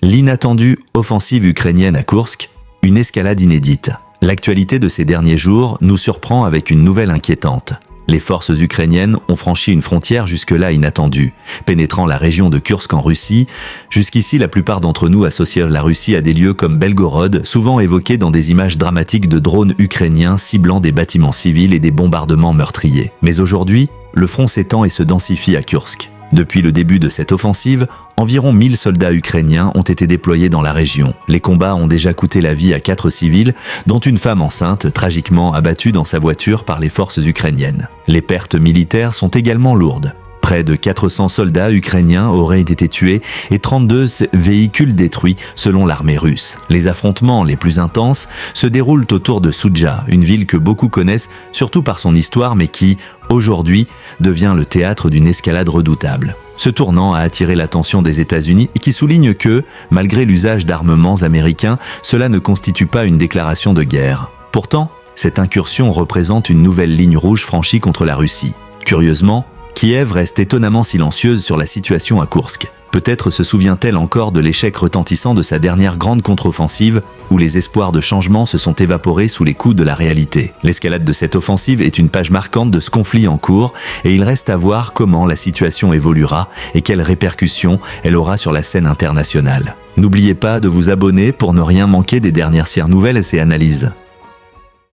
L'inattendue offensive ukrainienne à Koursk, une escalade inédite. L'actualité de ces derniers jours nous surprend avec une nouvelle inquiétante. Les forces ukrainiennes ont franchi une frontière jusque-là inattendue, pénétrant la région de Kursk en Russie. Jusqu'ici, la plupart d'entre nous associent la Russie à des lieux comme Belgorod, souvent évoqués dans des images dramatiques de drones ukrainiens ciblant des bâtiments civils et des bombardements meurtriers. Mais aujourd'hui, le front s'étend et se densifie à Kursk. Depuis le début de cette offensive, environ 1000 soldats ukrainiens ont été déployés dans la région. Les combats ont déjà coûté la vie à 4 civils, dont une femme enceinte tragiquement abattue dans sa voiture par les forces ukrainiennes. Les pertes militaires sont également lourdes. Près de 400 soldats ukrainiens auraient été tués et 32 véhicules détruits selon l'armée russe. Les affrontements les plus intenses se déroulent autour de Soudja, une ville que beaucoup connaissent surtout par son histoire mais qui, aujourd'hui, devient le théâtre d'une escalade redoutable. Ce tournant a attiré l'attention des États-Unis et qui souligne que, malgré l'usage d'armements américains, cela ne constitue pas une déclaration de guerre. Pourtant, cette incursion représente une nouvelle ligne rouge franchie contre la Russie. Curieusement, Kiev reste étonnamment silencieuse sur la situation à Koursk. Peut-être se souvient-elle encore de l'échec retentissant de sa dernière grande contre-offensive, où les espoirs de changement se sont évaporés sous les coups de la réalité. L'escalade de cette offensive est une page marquante de ce conflit en cours, et il reste à voir comment la situation évoluera et quelles répercussions elle aura sur la scène internationale. N'oubliez pas de vous abonner pour ne rien manquer des dernières nouvelles et analyses.